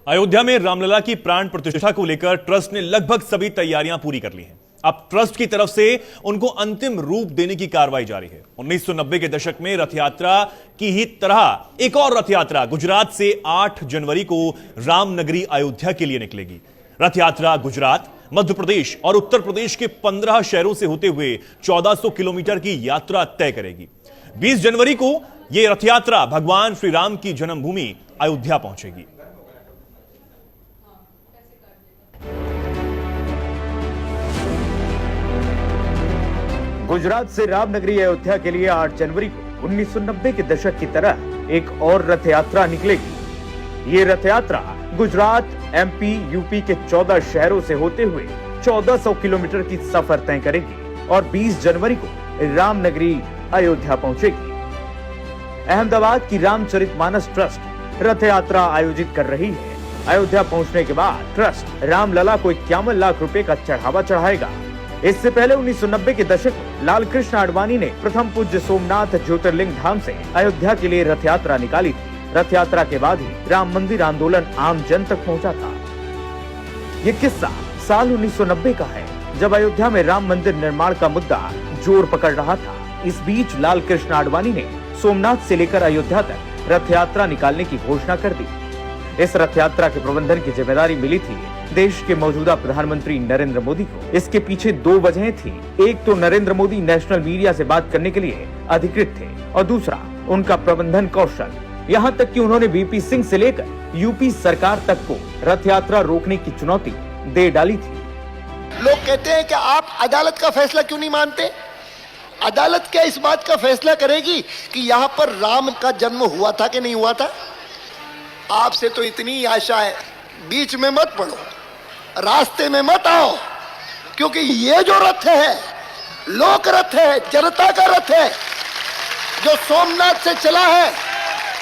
अयोध्या में रामलला की प्राण प्रतिष्ठा को लेकर ट्रस्ट ने लगभग सभी तैयारियां पूरी कर ली हैं। अब ट्रस्ट की तरफ से उनको अंतिम रूप देने की कार्रवाई जारी है। 1990 के दशक में रथ यात्रा की ही तरह एक और रथ यात्रा गुजरात से 8 जनवरी को रामनगरी अयोध्या के लिए निकलेगी। रथ यात्रा गुजरात, मध्य प्रदेश और उत्तर प्रदेश के 15 शहरों से होते हुए 1400 किलोमीटर की यात्रा तय करेगी। 20 जनवरी को यह रथ यात्रा भगवान श्री राम की जन्मभूमि अयोध्या पहुंचेगी। गुजरात से रामनगरी अयोध्या के लिए 8 जनवरी को 1990 के दशक की तरह एक और रथ यात्रा निकलेगी। ये रथ यात्रा गुजरात, एमपी, यूपी के 14 शहरों से होते हुए 1400 किलोमीटर की सफर तय करेगी और 20 जनवरी को रामनगरी अयोध्या पहुंचेगी। अहमदाबाद की रामचरितमानस ट्रस्ट रथ यात्रा आयोजित कर रही है। अयोध्या पहुंचने के बाद ट्रस्ट रामलला को 51 लाख रुपए का चढ़ावा चढ़ाएगा। इससे पहले 1990 के दशक में लालकृष्ण आडवाणी ने प्रथम पूज्य सोमनाथ ज्योतिर्लिंग धाम से अयोध्या के लिए रथ यात्रा निकाली थी। रथ यात्रा के बाद ही राम मंदिर आंदोलन आम जन तक पहुंचा था। ये किस्सा साल 1990 का है, जब अयोध्या में राम मंदिर निर्माण का मुद्दा जोर पकड़ रहा था। इस बीच लालकृष्ण आडवाणी ने सोमनाथ से लेकर अयोध्या तक रथ यात्रा निकालने की घोषणा कर दी। इस रथ यात्रा के प्रबंधन की जिम्मेदारी मिली थी देश के मौजूदा प्रधानमंत्री नरेंद्र मोदी को। इसके पीछे 2 वजहें थी। एक तो नरेंद्र मोदी नेशनल मीडिया से बात करने के लिए अधिकृत थे और दूसरा उनका प्रबंधन कौशल। यहाँ तक कि उन्होंने वीपी सिंह से लेकर यूपी सरकार तक को रथ यात्रा रोकने की चुनौती दे डाली थी। लोग कहते हैं कि आप अदालत का फैसला क्यों नहीं मानते? अदालत क्या इस बात का फैसला करेगी कि यहाँ पर राम का जन्म हुआ था कि नहीं हुआ था? आपसे तो इतनी आशा है, बीच में मत पड़ो, रास्ते में मत आओ, क्योंकि ये जो रथ है लोक रथ है, जनता का रथ है, जो सोमनाथ से चला है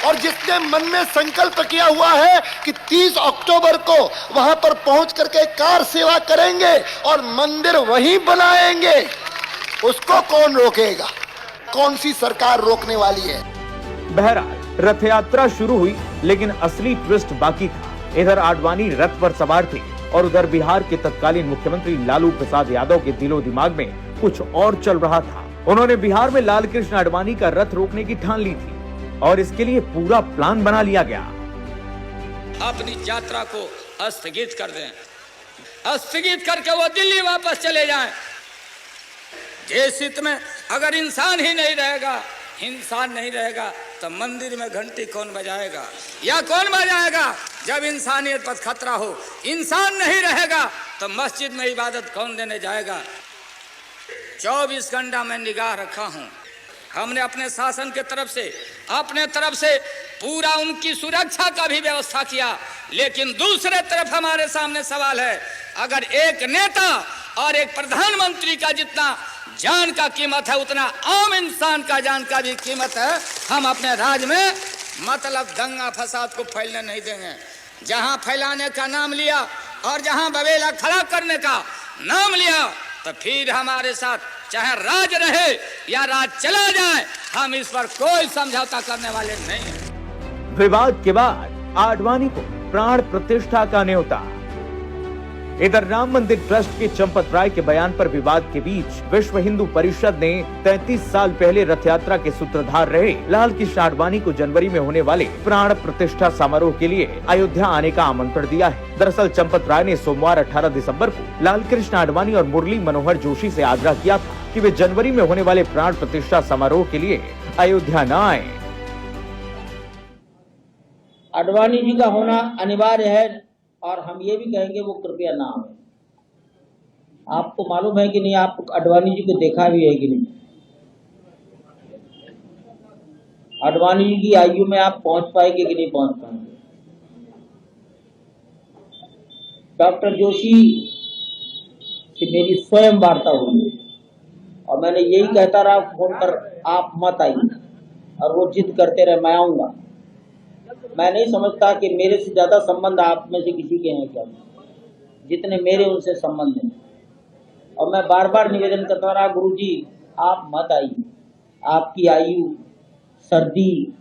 और जिसने मन में संकल्प किया हुआ है कि 30 अक्टूबर को वहां पर पहुंच करके कार सेवा करेंगे और मंदिर वहीं बनाएंगे, उसको कौन रोकेगा? कौन सी सरकार रोकने वाली है? बहरहाल रथ यात्रा शुरू हुई, लेकिन असली ट्विस्ट बाकी था। इधर आडवाणी रथ पर सवार थे और उधर बिहार के तत्कालीन मुख्यमंत्री लालू प्रसाद यादव के दिलो दिमाग में कुछ और चल रहा था। उन्होंने बिहार में लालकृष्ण आडवाणी का रथ रोकने की ठान ली थी और इसके लिए पूरा प्लान बना लिया गया। अपनी यात्रा को स्थगित कर दें, स्थगित करके वो दिल्ली वापस चले जाएं। देश हित में अगर इंसान ही नहीं रहेगा, इंसान नहीं रहेगा तो मंदिर में घंटी कौन बजाएगा या कौन बजाएगा? जब इंसानियत पर खतरा हो, इंसान नहीं रहेगा तो मस्जिद में इबादत कौन देने जाएगा? 24 घंटा मैं निगाह रखा हूँ। हमने अपने शासन के तरफ से पूरा उनकी सुरक्षा का भी व्यवस्था किया, लेकिन दूसरे तरफ हमारे सामने सवाल है, अगर एक नेता और एक प्रधानमंत्री का जितना जान का कीमत है उतना आम इंसान का जान का भी कीमत है। हम अपने राज्य में मतलब दंगा फसाद को फैलने नहीं देंगे। जहां फैलाने का नाम लिया और जहां बवेला खड़ा करने का नाम लिया तो फिर हमारे साथ चाहे राज रहे या राज चला जाए, हम इस पर कोई समझौता करने वाले नहीं हैं। विवाद के बाद आडवाणी को प्राण प्रतिष्ठा का न्योता। इधर राम मंदिर ट्रस्ट के चंपत राय के बयान पर विवाद के बीच विश्व हिंदू परिषद ने 33 साल पहले रथ यात्रा के सूत्रधार रहे लालकृष्ण आडवाणी को जनवरी में होने वाले प्राण प्रतिष्ठा समारोह के लिए अयोध्या आने का आमंत्रण दिया है। दरअसल चंपत राय ने सोमवार 18 दिसंबर को लालकृष्ण आडवाणी और मुरली मनोहर जोशी से आग्रह किया था कि वे जनवरी में होने वाले प्राण प्रतिष्ठा समारोह के लिए अयोध्या न आए। आडवाणी जी का होना अनिवार्य है और हम ये भी कहेंगे वो कृपया ना आए। आपको मालूम है कि नहीं, आप आडवाणी जी को देखा भी है कि नहीं? आडवाणी जी की आयु में आप पहुंच पाएंगे कि नहीं पहुंच पाएंगे? डॉक्टर जोशी से मेरी स्वयं वार्ता हुई और मैंने यही कहता रहा फोन पर, आप मत आइए, और वो जिद करते रहे मैं आऊंगा। मैं नहीं समझता कि मेरे से ज्यादा संबंध आप में से किसी के हैं क्या, जितने मेरे उनसे संबंध हैं। और मैं बार बार निवेदन करता रहा, गुरुजी आप मत आइए, आपकी आयु, सर्दी,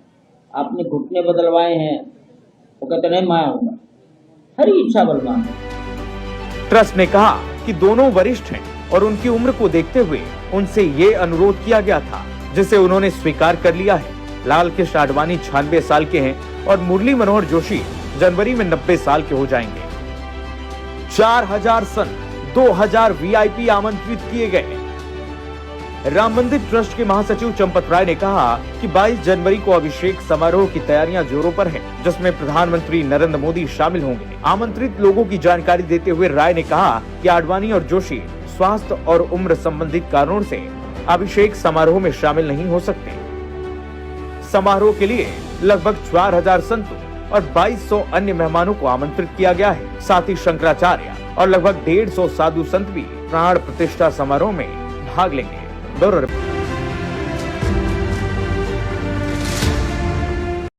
आपने घुटने बदलवाए हैं। वो कहते नहीं मैं आऊंगा। हरी इच्छा बलवान। ट्रस्ट ने कहा कि दोनों वरिष्ठ हैं और उनकी उम्र को देखते हुए उनसे ये अनुरोध किया गया था, जिसे उन्होंने स्वीकार कर लिया है। लाल कृष्ण आडवाणी 96 साल के हैं और मुरली मनोहर जोशी जनवरी में 90 साल के हो जाएंगे। 4000 संत, 2000 वीआईपी आमंत्रित किए गए। राम मंदिर ट्रस्ट के महासचिव चंपत राय ने कहा कि 22 जनवरी को अभिषेक समारोह की तैयारियां जोरों पर हैं, जिसमें प्रधानमंत्री नरेंद्र मोदी शामिल होंगे। आमंत्रित लोगों की जानकारी देते हुए राय ने कहा कि आडवाणी और जोशी स्वास्थ्य और उम्र संबंधित कारणों से अभिषेक समारोह में शामिल नहीं हो सकते। समारोह के लिए लगभग 4000 संतों और 2200 अन्य मेहमानों को आमंत्रित किया गया है। साथ ही शंकराचार्य और लगभग 150 साधु संत भी प्राण प्रतिष्ठा समारोह में भाग लेंगे।